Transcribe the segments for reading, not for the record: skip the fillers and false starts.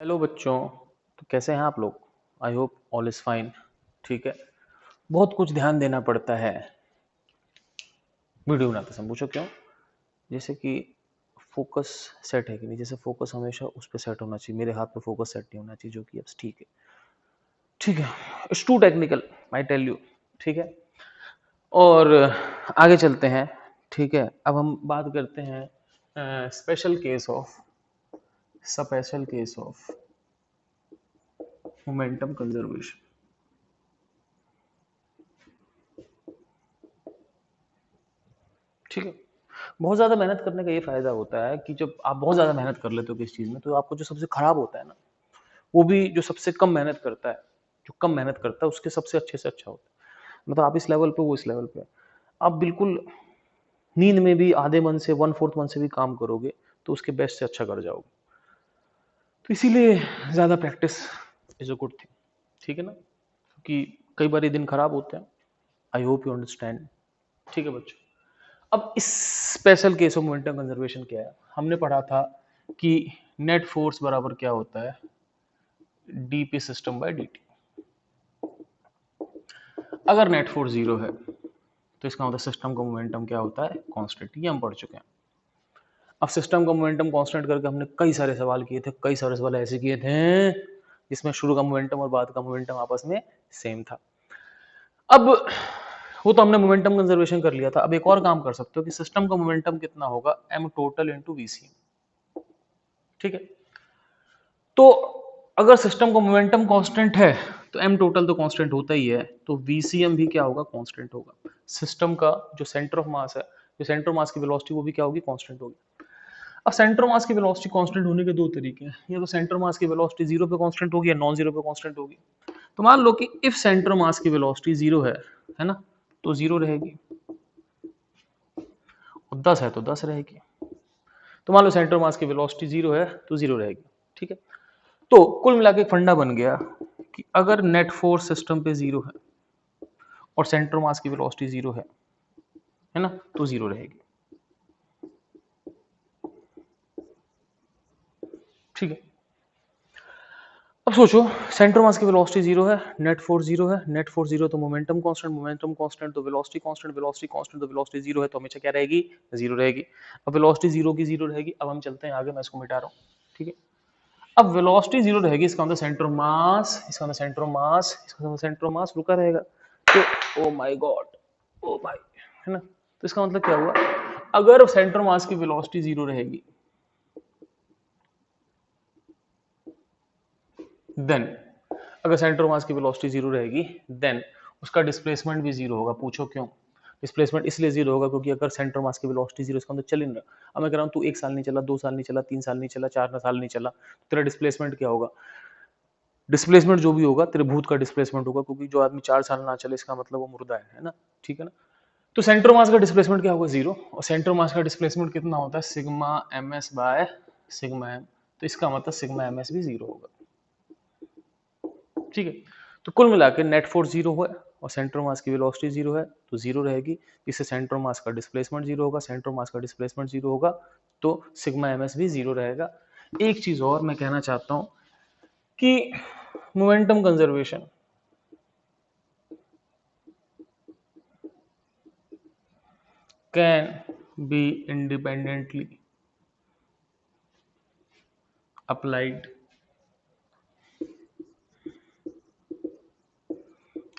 Hello बच्चों। तो कैसे हैं आप लोग? I hope all is fine. ठीक है। बहुत कुछ ध्यान देना पड़ता है वीडियो बनाते समय। पूछो क्यों? जैसे कि फोकस सेट है कि नहीं, जैसे फोकस हमेशा उस पर सेट होना चाहिए। मेरे हाथ पे फोकस सेट नहीं होना चाहिए, जो कि अब ठीक है। ठीक है। It's too technical, I tell you. ठीक है। और आगे चलते हैं। ठीक है। अब हम बात करते हैं special case of special case of momentum conservation. ठीक है। बहुत ज़्यादा मेहनत करने का ये फ़ायदा होता है कि जब आप बहुत ज़्यादा मेहनत कर लेते हो किसी चीज़ में, तो आपको जो सबसे खराब होता है ना, वो भी जो सबसे कम मेहनत करता है, जो कम मेहनत करता है उसके सबसे अच्छे से अच्छा होता है। मतलब आप इस लेवल पे, वो इस लेवल पे। आप बिल्कुल नींद में भी आधे मन से, 1/4 मन से भी काम करोगे, तो उसके बेस्ट से अच्छा कर जाओगे। तो इसीलिए ज़्यादा practice is a good thing. ठीक है ना? क्योंकि कई बार ये दिन खराब होते हैं। आई होप यू अंडरस्टैंड। ठीक है बच्चों। अब इस special case of momentum conservation क्या है? हमने पढ़ा था कि नेट फोर्स बराबर क्या होता है? D P system by D T. अगर नेट फोर्स जीरो है तो इसका मतलब सिस्टम का मोमेंटम क्या होता है? कांस्टेंट। ये हम पढ़ चुके हैं। अब सिस्टम का मोमेंटम कांस्टेंट करके हमने कई सारे सवाल किए थे। कई सारे सवाल ऐसे किए थे जिसमें शुरू का मोमेंटम और बाद का मोमेंटम आपस में सेम था। अब वो तो हमने मोमेंटम कंजर्वेशन कर लिया था। अब एक और काम कर सकते हो कि सिस्टम का मोमेंटम कितना होगा? M total into VC. ठीक है। तो अगर सिस्टम का मोमेंटम कांस्टेंट है तो एम टोटल तो कांस्टेंट होता ही है, तो वीसीएम भी क्या होगा? कांस्टेंट होगा। सिस्टम का जो सेंटर ऑफ मास है, जो सेंटर ऑफ मास की वेलोसिटी, वो भी क्या होगी? कांस्टेंट होगी। अब सेंटर ऑफ मास की वेलोसिटी कांस्टेंट होने के दो तरीके हैं। या तो सेंटर ऑफ मास की वेलोसिटी जीरो पे कांस्टेंट होगी, या नॉन जीरो पे कांस्टेंट होगी। तो मान लो कि इफ सेंटर ऑफ मास की वेलोसिटी जीरो है ना, तो जीरो रहेगी। और 10 है तो 10 रहेगी। तो मान लो सेंटर ऑफ मास की वेलोसिटी जीरो है तो जीरो रहेगी। ठीक है। तो कुल मिला के एक फंडा बन गया कि अगर नेट फोर्स सिस्टम पे जीरो है और सेंटर मास की वेलोसिटी जीरो है ना, तो जीरो रहेगी। ठीक है। अब सोचो, सेंटर मास की वेलोसिटी जीरो है, नेट फोर्स जीरो है, नेट फोर्स जीरो तो मोमेंटम कांस्टेंट, मोमेंटम कांस्टेंट तो वेलोसिटी कांस्टेंट, वेलोसिटी कांस्टेंट तो वेलोसिटी जीरो है, तो हमेशा क्या रहेगी? जीरो रहेगी। अब वेलोसिटी जीरो की जीरो रहेगी। अब हम चलते हैं आगे, मैं इसको मिटा रहा हूँ। ठीक है। अब वेलोसिटी जीरो रहेगी, इसका मतलब सेंटर ऑफ मास, इसका मतलब सेंटर ऑफ मास, इसका मतलब सेंटर ऑफ मास रुका रहेगा। तो ओ माय गॉड, ओ भाई, है ना? तो इसका मतलब क्या हुआ? अगर सेंटर मास की वेलोसिटी जीरो रहेगी, देन अगर सेंटर मास की वेलोसिटी जीरो रहेगी, देन उसका डिस्प्लेसमेंट भी जीरो होगा। पूछो क्यों? डिस्प्लेसमेंट इसलिए जीरो होगा क्योंकि अगर सेंटर मास की वेलोसिटी जीरो, इसका मतलब चल नहीं रहा। अब मैं कह रहा हूँ तू 1 साल नहीं चला, 2 साल नहीं चला, 3 साल नहीं चला, 4 साल नहीं चला, तो तेरा डिस्प्लेसमेंट क्या होगा? डिस्प्लेसमेंट जो भी होगा तेरे भूत का डिस्प्लेसमेंट होगा, क्योंकि जो आदमी 4 साल ना चले, इसका मतलब वो मुर्दा है ना? ठीक है ना? तो सेंटर मास का डिस्प्लेसमेंट क्या होगा? जीरो। और सेंटर मास का डिस्प्लेसमेंट कितना होता है? Sigma M S by sigma M. तो इसका मतलब सिग्मा एम एस भी जीरो होगा। ठीक है। तो कुल मिला के नेट फोर्स जीरो है और सेंटर मास की वेलोसिटी जीरो है, तो जीरो रहेगी। इससे सेंटर मास का डिस्प्लेसमेंट जीरो होगा, सेंटर मास का डिस्प्लेसमेंट जीरो होगा, तो सिग्मा एम एस भी जीरो रहेगा। एक चीज और मैं कहना चाहता हूं कि momentum conservation can be independently applied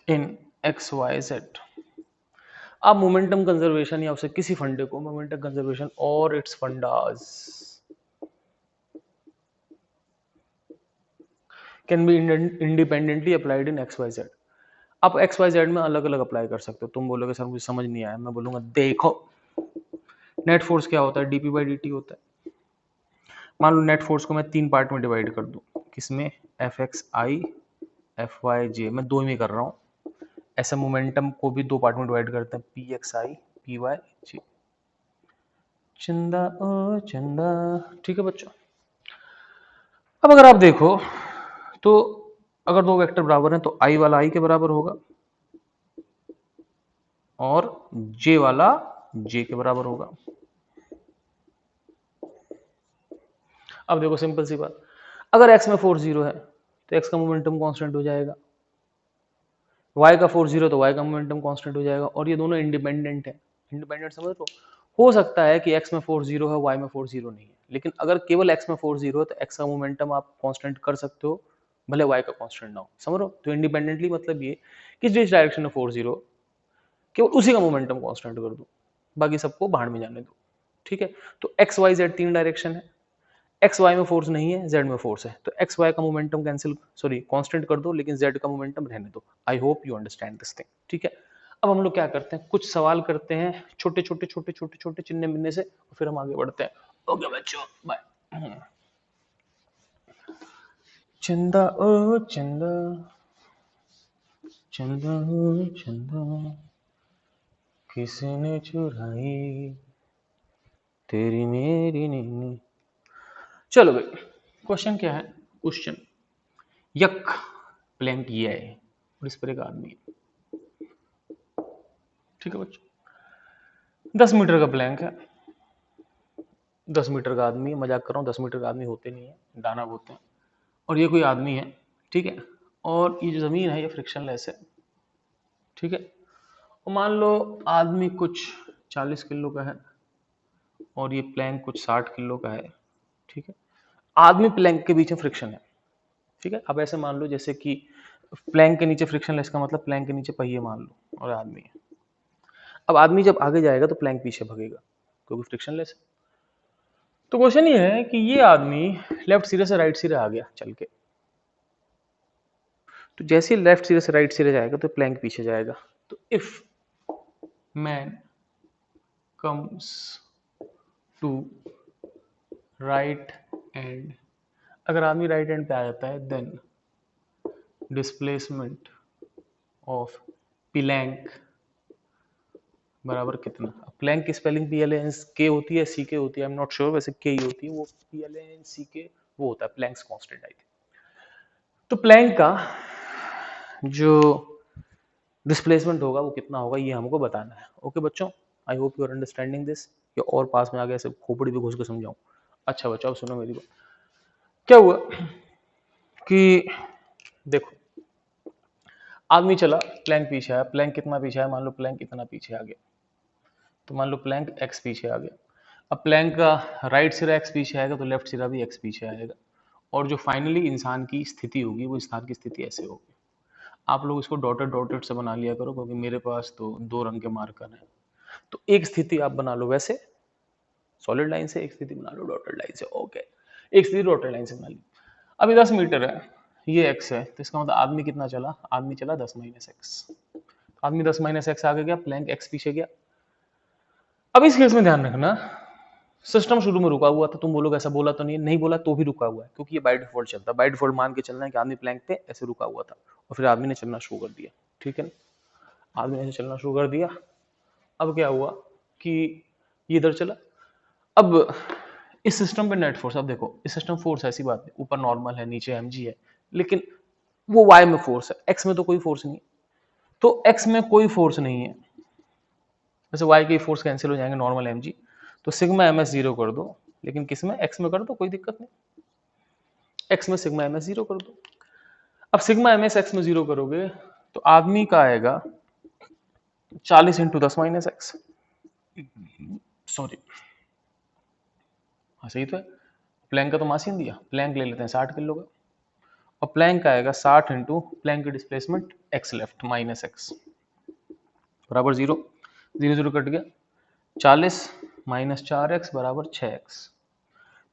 in XYZ। आप मोमेंटम कंजर्वेशन या उसे किसी फंडे को मोमेंटम कंजर्वेशन और it's fundas can be independently applied in XYZ। आप XYZ में अलग अलग अप्लाई कर सकते हो। तुम बोलोगे सर मुझे समझ नहीं आया, मैं बोलूंगा देखो, नेट फोर्स क्या होता है? डीपी बाई डी होता है। मान लो नेट फोर्स को मैं 3 पार्ट में डिवाइड कर दूं, किसमें? एफ एक्स आई, एफ वाई जे, मैं दो में कर रहा हूँ। ऐसे मोमेंटम को भी 2 पार्ट में डिवाइड करते हैं, पी एक्स आई, पी वाई जी। चंदा ओ चंदा। ठीक है बच्चों। अब अगर आप देखो तो अगर दो वेक्टर बराबर हैं तो आई वाला आई के बराबर होगा और जे वाला जे के बराबर होगा। अब देखो सिंपल सी बात, अगर x में फोर्स 0 है तो x का मोमेंटम कांस्टेंट हो जाएगा, y का फोर्स 0 तो y का मोमेंटम कांस्टेंट हो जाएगा, और ये दोनों इंडिपेंडेंट है। इंडिपेंडेंट समझ लो, हो सकता है कि x में फोर्स 0 है, y में फोर्स 0 नहीं है, लेकिन अगर केवल x में फोर्स 0 है तो x का मोमेंटम आप कांस्टेंट कर सकते हो, भले y का कांस्टेंट ना हो। समझ लो, तो इंडिपेंडेंटली मतलब ये कि जिस डायरेक्शन में फोर्स 0 केवल उसी का मोमेंटम कांस्टेंट कर दो, बाकी सबको बाहर में जाने दो। ठीक है, तो एक्स वाई जेड तीन डायरेक्शन है, एक्स वाई में फोर्स नहीं है, जेड में फोर्स है, तो एक्स वाई का मोमेंटम कैंसिल सॉरी कांस्टेंट कर दो, लेकिन जेड का मोमेंटम रहने दो। आई hope you understand this thing. ठीक है, अब हम लोग क्या करते हैं, कुछ सवाल करते हैं छोटे छोटे छोटे छोटे छोटे चिन्ह मिलने से, और फिर हम आगे बढ़ते हैं। ओके बच्चों, बाय। चंदा ओ चंदा, चंदा ओ चंदा, किसने चुराई तेरी मेरी नींद। चलो भाई, क्वेश्चन क्या है, क्वेश्चन यक प्लैंक किया है और इस पर एक आदमी है। ठीक है बच्चों, 10 मीटर का प्लैंक है, 10 मीटर का आदमी है, मजाक कर रहा हूँ, 10 मीटर का आदमी होते नहीं है, दाना बोते हैं, और ये कोई आदमी है। ठीक है, और ये जो जमीन है ये फ्रिक्शनलेस है। ठीक है, और मान लो आदमी कुछ 40 किलो का है और ये प्लैंक कुछ 60 किलो का है। ठीक है, आदमी प्लैंक के बीच में फ्रिक्शन है। ठीक है, अब ऐसे मान लो जैसे कि प्लैंक के नीचे फ्रिक्शनलेस का मतलब प्लैंक के नीचे पहिए मान लो और आदमी है। अब आदमी जब आगे जाएगा तो प्लैंक पीछे भगेगा क्योंकि फ्रिक्शनलेस है। तो क्वेश्चन ये है कि ये आदमी लेफ्ट सिरे से राइट सिरे आ गया चल के, तो जैसे ही लेफ्ट सिरे से राइट सिरे जाएगा तो प्लैंक पीछे जाएगा। तो if man comes to right end, अगर आदमी राइट एंड पे आ जाता है, देन डिस्प्लेसमेंट ऑफ प्लैंक बराबर कितना। प्लैंक की स्पेलिंग पी एल एन के होती है, सी के होती है, आई एम नॉट श्योर, वैसे के ही होती है, वो पी एल एन सी के वो होता है प्लैंक्स कांस्टेंट आई थिंक। तो प्लैंक का जो डिस्प्लेसमेंट होगा वो कितना होगा ये हमको बताना है। ओके बच्चों, I hope you are understanding this, या और पास में आ गया सब खोपड़ी भी घुस के समझाऊं। अच्छा बच्चों, अब सुनो मेरी बात। क्या हुआ कि देखो, आदमी चला, प्लैंक पीछे आया, प्लैंक कितना पीछे आया, मान लो प्लैंक इतना पीछे आ गया, तो मान लो प्लैंक एक्स पीछे आ गया। अब प्लैंक का राइट सिरा एक्स पीछे आएगा तो लेफ्ट सिरा भी एक्स पीछे आएगा, और जो फाइनली इंसान की स्थिति होगी वो इंसान की स्थिति ऐसे होगी। आप लोग इसको डॉटेड डॉटेड से बना लिया करो क्योंकि मेरे पास तो 2 रंग के मार्कर हैं। तो एक स्थिति आप बना लो वैसे सॉलिड लाइन से, एक स्थिति बना लो डॉटेड लाइन से। ओके, एक स्थिति डॉटेड लाइन से बना ली। अभी 10 मीटर है, ये एक्स है, तो इसका मतलब आदमी कितना चला, आदमी चला 10 माइनस एक्स। आदमी 10 माइनस एक्स आगे गया, प्लैंक एक्स पीछे गया। अब इस केस में ध्यान रखना, सिस्टम शुरू में रुका हुआ था, तुम बोलोगे ऐसा बोला तो नहीं, नहीं बोला तो भी रुका हुआ है क्योंकि ये बाय डिफॉल्ट चलता है। बाय डिफॉल्ट मान के चलना है कि आदमी प्लैंक पे ऐसे रुका हुआ था और फिर आदमी ने चलना शुरू कर दिया। ठीक है ना, आदमी ने ऐसे चलना शुरू कर दिया। अब क्या हुआ कि ये इधर चला। अब इस सिस्टम पे नेट फोर्स, अब देखो इस सिस्टम फोर्स ऐसी बात है, ऊपर नॉर्मल है, नीचे एम है, लेकिन वो वाई में फोर्स है, एक्स में तो कोई फोर्स नहीं। तो एक्स में कोई फोर्स नहीं है, वैसे वाई के फोर्स कैंसिल हो जाएंगे, नॉर्मल एम तो सिग्मा एम एस 0 कर दो, लेकिन किस में, एक्स में कर दो, कोई दिक्कत नहीं, एक्स में सिग्मा एम एस 0 कर दो। अब सिग्मा एम एस एक्स में 0 करोगे तो आदमी का आएगा 40 इंटू 10 माइनस एक्स, सॉरी हाँ सही तो है, प्लैंक का तो मासीन दिया, प्लैंक ले लेते हैं 60 किलो का, और प्लैंक का आएगा 60 इंटू प्लैंक की displacement x left minus x बराबर 0, 0 0 कट गया, 40 माइनस 4x बराबर 6x।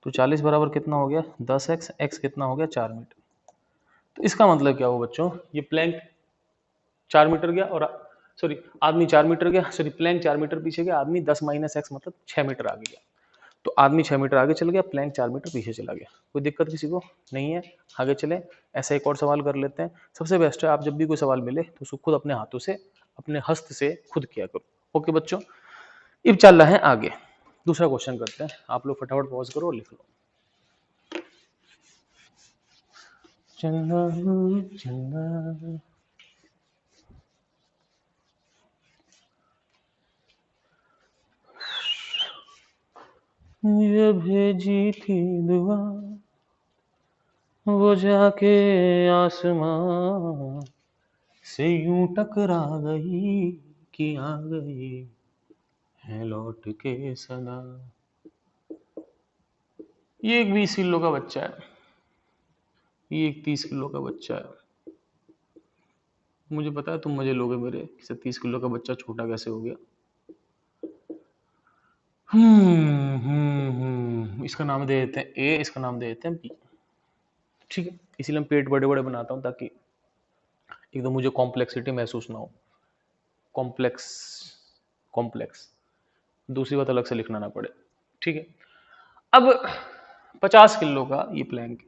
तो 40 बराबर कितना हो गया 10x, x कितना हो गया 4 मीटर। तो इसका मतलब क्या हुआ बच्चों, ये प्लैंक 4 मीटर गया और सॉरी आदमी 4 मीटर गया, सॉरी प्लैंक 4 मीटर पीछे गया, आदमी 10 माइनस एक्स मतलब 6 मीटर आगे गया। तो आदमी 6 मीटर आगे चल गया, प्लैंक 4 मीटर पीछे चला गया। कोई दिक्कत किसी को नहीं है, आगे चले। ऐसा एक और सवाल कर लेते हैं। सबसे बेस्ट है आप जब भी कोई सवाल मिले तो उसको खुद अपने हाथों से, अपने हस्त से खुद किया करो। ओके बच्चों, अब चल रहा है आगे, दूसरा क्वेश्चन करते हैं। आप लोग फटाफट पॉज करो और लिख लो। चंदा चंदा ये भेजी थी दुआ, वो जाके आसमां से यूं टकरा गई कि आ गई है लौट के सदा। ये एक 20 किलो का बच्चा है, ये एक 30 किलो का बच्चा है। मुझे पता है तुम मजे लोगे मेरे कि 30 किलो का बच्चा छोटा कैसे हो गया। इसका नाम दे देते हैं ए, इसका नाम दे देते हैं बी। ठीक है, इसीलिए मैं पेट बड़े बड़े बनाता हूँ ताकि एकदम मुझे कॉम्प्लेक्सिटी महसूस ना हो। कॉम्प्लेक्स, कॉम्प्लेक्स, दूसरी बात अलग से लिखना ना पड़े। ठीक है, अब 50 किलो का ये प्लैंक,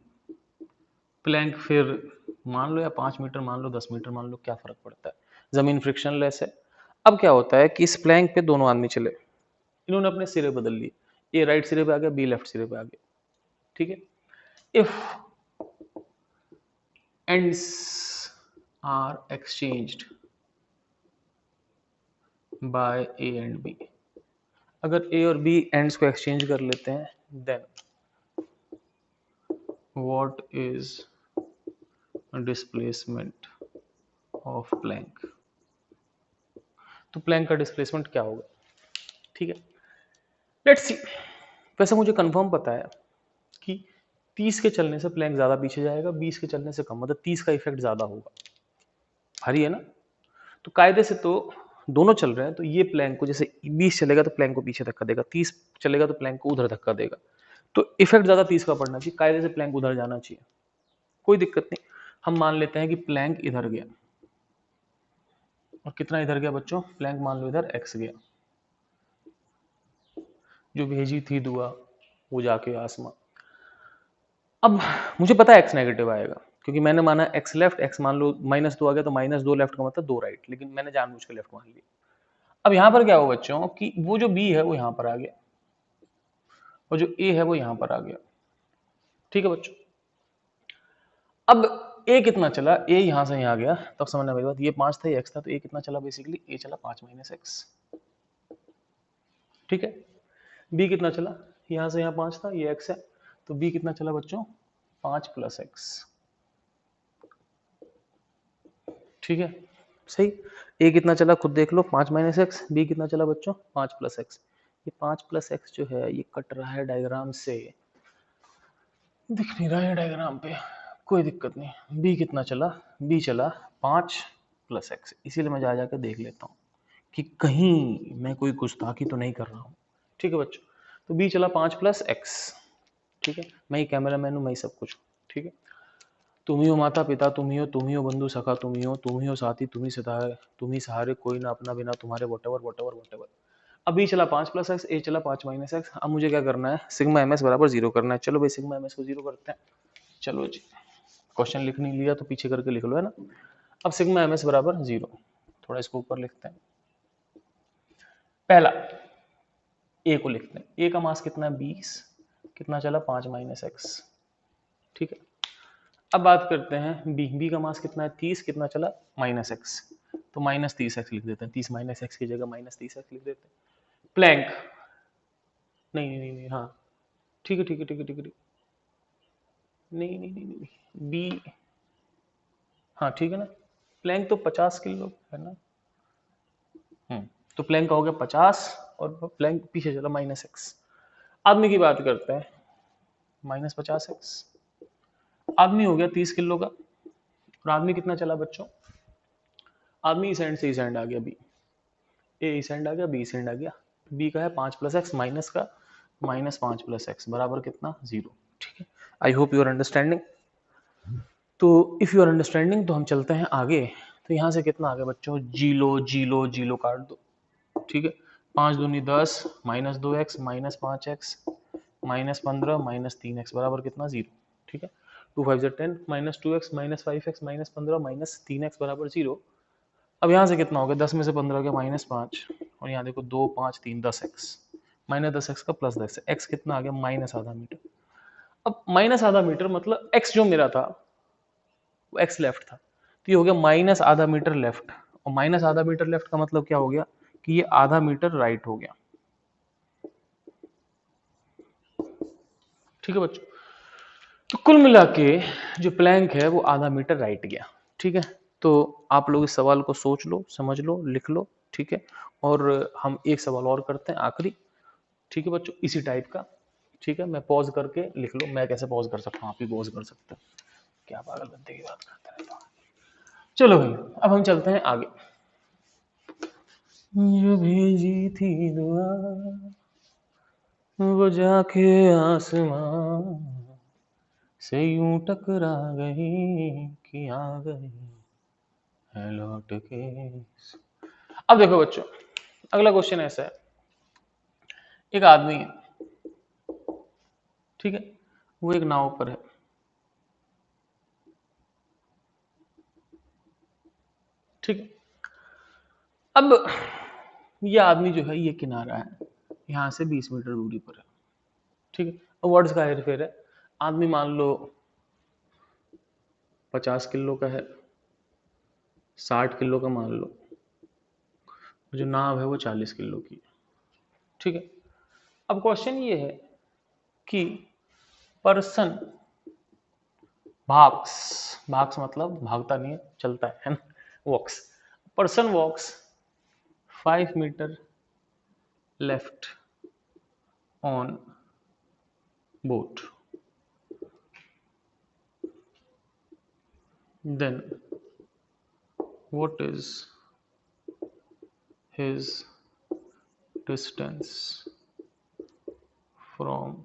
प्लैंक फिर मान लो या 5 मीटर मान लो, 10 मीटर मान लो, क्या फर्क पड़ता है, जमीन फ्रिक्शनलेस है। अब क्या होता है कि इस प्लैंक पे दोनों आदमी चले, इन्होंने अपने सिरे बदल लिए, ए राइट सिरे पे आ गया, बी लेफ्ट सिरे पे आ गया। ठीक है, if ends are exchanged by A and B, अगर A और B ends को एक्सचेंज कर लेते हैं then what is displacement of Planck, तो प्लैंक का डिस्प्लेसमेंट क्या होगा। ठीक है, लेट्स सी। वैसे मुझे कंफर्म पता है कि 30 के चलने से प्लैंक ज्यादा पीछे जाएगा, 20 के चलने से कम, मतलब 30 का इफेक्ट ज्यादा होगा। हरी है ना, तो कायदे से तो दोनों चल रहे हैं, तो ये प्लैंक को जैसे 20 चलेगा तो प्लैंक को पीछे धक्का देगा, 30 चलेगा तो प्लैंक को उधर धक्का देगा, तो इफेक्ट ज्यादा 30 का पड़ना चाहिए, कायदे से प्लैंक उधर जाना चाहिए, कोई दिक्कत नहीं। हम मान लेते हैं कि प्लैंक इधर गया, और कितना इधर गया बच्चों, प्लैंक मान लो इधर x गया, जो भेजी थी दुआ वो जाके आसमां। अब मुझे पता है x नेगेटिव आएगा, क्योंकि मैंने माना x लेफ्ट, x मान लो -2 आ गया, तो -2 लेफ्ट का मतलब 2 राइट, लेकिन मैंने जानबूझ के लेफ्ट मान लिया। अब यहां पर क्या हुआ बच्चों कि वो जो b है वो यहां पर आ गया, और जो a है वो यहां पर आ गया। ठीक है बच्चों, अब a कितना चला, a यहां से यहां गया, तब समझना मेरी बात, ये 5 था, ये x था, तो a कितना चला, बेसिकली a चला 5 - x। ठीक है, b कितना चला, यहां से यहां 5 था, ये x है, तो b कितना चला बच्चों, 5 + x। ठीक है, सही। a कितना चला खुद देख लो, 5 - x, b कितना चला बच्चों, 5 + x। ये 5 + x जो है ये कट रहा है डायग्राम से, दिख नहीं रहा है डायग्राम पे, कोई दिक्कत नहीं। b कितना चला, b चला 5 + x, इसीलिए मैं जा जाकर देख लेता हूँ कि कहीं मैं कोई गुस्ताखी तो नहीं कर रहा हूँ। ठीक है बच्चों, तो b चला 5 + x। ठीक है, मैं ही कैमरा मैन हूँ, मैं ही सब कुछ। ठीक है, तुम ही हो माता पिता, तुम ही हो बंधु सखा, तुम ही हो साथी, तुम ही सहारे, कोई ना अपना बिना तुम्हारे, वटेवर वटेवर वटेवर। अब b चला 5 + x, a चला 5 - x। अब मुझे क्या करना है, सिग्मा ms बराबर 0 करना है। चलो भाई सिग्मा ms को 0 करते हैं। चलो जी, क्वेश्चन लिख नहीं लिया तो पीछे करके लिख लो, है ना। अब सिग्मा ms बराबर 0, थोड़ा इसको ऊपर लिखते हैं। पहला a को लिखते हैं, a का मास कितना है 20, कितना चला 5 - x। ठीक है, अब बात करते हैं b का मास कितना है 30, कितना चला -x, तो -30x लिख देते हैं, 30 - x की जगह -30x लिख देते हैं। प्लैंक, नहीं नहीं नहीं, हाँ ठीक है ठीक है ठीक है ठीक है, नहीं नहीं नहीं नहीं, बी, हाँ ठीक है ना, प्लैंक तो 50 किलो है ना। तो प्लैंक का हो गया 50, और प्लैंक पीछे चला -x। आदमी की बात करते हैं, -50x, आदमी हो गया 30 किलो का, और आदमी कितना चला बच्चों, आदमी इस एंड से इस एंड आ गया, बी, ए इस एंड आ गया, बी इस एंड आ गया। बी का है 5 + x, माइनस का -5 + x बराबर कितना 0। ठीक है, I hope you are understanding. तो इफ यू आर अंडरस्टैंडिंग तो हम चलते हैं आगे। तो यहाँ से कितना आ गया बच्चों, जीलो जीलो जीलो काट दो। ठीक है, 5 दूनी 10, -2x, -5x, -15, -3x बराबर कितना 0। ठीक है, 2 5 10, -2x, -5x, -15, -3x बराबर 0। अब यहाँ से कितना हो गया, 10 में से 15 गया -5, और यहाँ देखो 2 5 3 10x, -10x का +10, x कितना आ गया, -आधा मीटर। अब -आधा मीटर मतलब x जो मेरा था वो x लेफ्ट था, तो ये हो गया -आधा मीटर लेफ्ट, और -आधा मीटर लेफ्ट का मतलब क्या हो गया कि ये आधा मीटर राइट हो गया। ठीक है बच्चों, तो कुल मिला के जो प्लैंक है वो आधा मीटर राइट गया। ठीक है, तो आप लोग इस सवाल को सोच लो, समझ लो, लिख लो। ठीक है, और हम एक सवाल और करते हैं आखिरी। ठीक है बच्चों, इसी टाइप का। ठीक है, मैं पॉज करके लिख लो। मैं कैसे पॉज कर सकता हूँ, आप भी पॉज कर सकते हो। क्या पागल बंदे की बात करते रहता हूँ। चलो भाई, अब हम चलते हैं आगे। जो भेजी थी दुआ वो जाके आसमां से यूं टकरा गई कि आ गई है लौट के। अब देखो बच्चों, अगला क्वेश्चन ऐसा है। एक आदमी है, ठीक है, वो एक नाव पर है। ठीक है, अब ये आदमी जो है ये किनारा है, यहाँ से 20 मीटर दूरी पर है। ठीक है, अब वर्ड्स का हेरफेर है। आदमी मान लो 50 किलो का है, 60 किलो का मान लो, जो नाव है वो 40 किलो की। ठीक है, अब क्वेश्चन ये है कि पर्सन भाग्स, भाग्स मतलब भागता नहीं है, चलता है ना, walks. Person walks 5 metre left on boat, then what is his distance from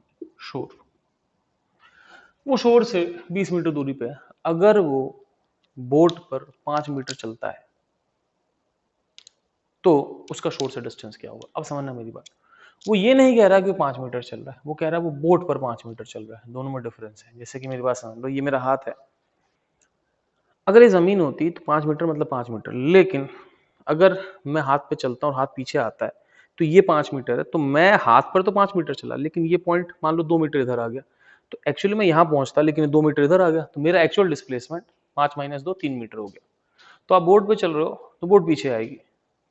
shore? वो शोर से 20 मीटर दूरी पे है। अगर वो बोट पर 5 मीटर चलता है तो उसका शोर से डिस्टेंस क्या होगा? अब समझना मेरी बात। वो ये नहीं कह रहा कि वो 5 मीटर चल रहा है, वो कह रहा है वो बोट पर 5 मीटर चल रहा है। दोनों में डिफरेंस है। जैसे कि मेरी बात समझ लो, ये मेरा हाथ है। अगर ये जमीन होती तो 5 मीटर मतलब 5 मीटर, लेकिन अगर मैं हाथ पे चलता हूँ और हाथ पीछे आता है तो ये 5 मीटर है, तो मैं हाथ पर तो 5 मीटर चला, लेकिन ये पॉइंट मान लो 2 मीटर इधर आ गया, तो एक्चुअली मैं यहाँ पहुंचता लेकिन 2 मीटर इधर आ गया, तो मेरा एक्चुअल डिस्प्लेसमेंट 5 माइनस 2 3 मीटर हो गया। तो आप बोट पे चल रहे हो तो बोट पीछे आएगी।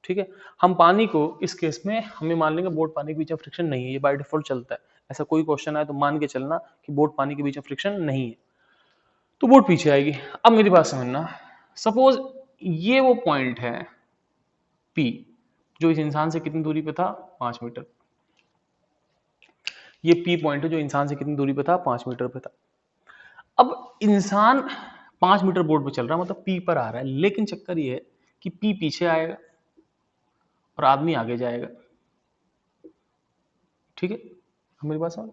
ठीक है, हम पानी को इस केस में हमें मान लेंगे बोट पानी के बीच में फ्रिक्शन नहीं है, ये बाय डिफॉल्ट चलता है। ऐसा कोई क्वेश्चन आए तो मान के चलना कि बोट पानी के बीच में फ्रिक्शन नहीं है, तो बोट पीछे आएगी। अब मेरी बात समझना, सपोज ये वो पॉइंट है पी, जो इस इंसान से कितनी दूरी पे था, 5 मीटर। ये पी पॉइंट है जो इंसान से कितनी दूरी पे था, 5 मीटर पे था। अब इंसान 5 मीटर बोर्ड पे चल रहा है, मतलब पी पर आ रहा है, लेकिन चक्कर ये है कि पी पीछे आएगा और आदमी आगे जाएगा। ठीक है, अब मेरी बात समझ।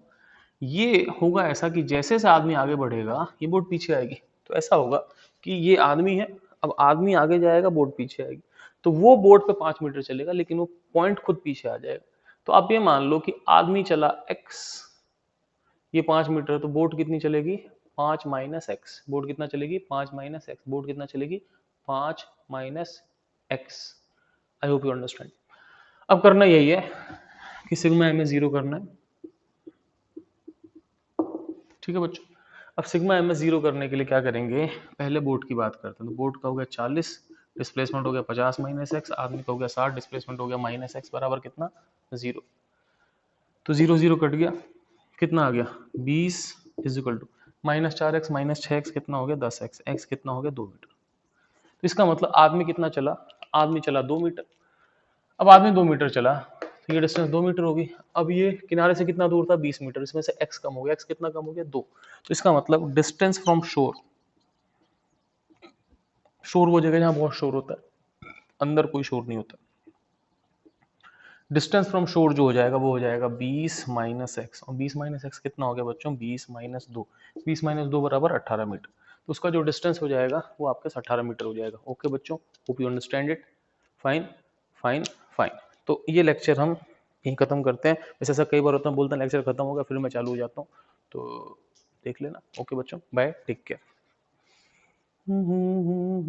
ये होगा ऐसा कि जैसे जैसे आदमी आगे बढ़ेगा ये बोट पीछे आएगी। तो ऐसा होगा कि ये आदमी है, अब आदमी आगे जाएगा, बोट पीछे आएगी, तो वो बोट पे 5 मीटर चलेगा लेकिन वो पॉइंट खुद पीछे आ जाएगा। तो आप ये मान लो कि आदमी चला एक्स, ये 5 मीटर, तो बोट कितनी चलेगी, 5 - x। बोट कितना चलेगी, 5 - x। बोट कितना चलेगी, 5 - x। I hope you understand. अब करना यही है कि सिग्मा एम एस जीरो करना है। ठीक है बच्चों, अब सिग्मा एम एस जीरो करने के लिए क्या करेंगे, पहले बोट की बात करते हैं। तो बोट का हो गया 40, डिस्प्लेसमेंट हो गया 50 - x, आदमी का हो गया 60, डिस्प्लेसमेंट हो गया -x, बराबर कितना, 0। तो 0 0 कट गया, कितना आ गया, 20 is equal to -4x -6x कितना हो गया, 10x, x कितना हो गया, 2 मीटर। तो इसका मतलब आदमी कितना चला, आदमी चला 2 मीटर। अब आदमी 2 मीटर चला तो ये डिस्टेंस 2 मीटर होगी। अब ये किनारे से कितना दूर था, 20 मीटर, इसमें से x कम हो गया, x कितना कम हो गया, 2। तो इसका मतलब डिस्टेंस फ्रॉम शोर, शोर वो जगह जहां बहुत शोर होता है, अंदर कोई शोर नहीं होता। डिस्टेंस फ्रॉम शोर जो हो जाएगा वो हो जाएगा 20 - x, और 20 - x कितना हो गया बच्चों, 20 - 2। 20 - 2 बराबर 18 मीटर। तो उसका जो डिस्टेंस हो जाएगा वो आपके 18 मीटर हो जाएगा। ओके बच्चों, hope you understand it. Fine fine fine. तो ये लेक्चर हम यहीं खत्म करते हैं। वैसे ऐसा कई बार होता है, बोलते हैं लेक्चर खत्म हो गया, फिर मैं चालू हो जाता हूँ, तो देख लेना। ओके बच्चों, बाय, टेक केयर।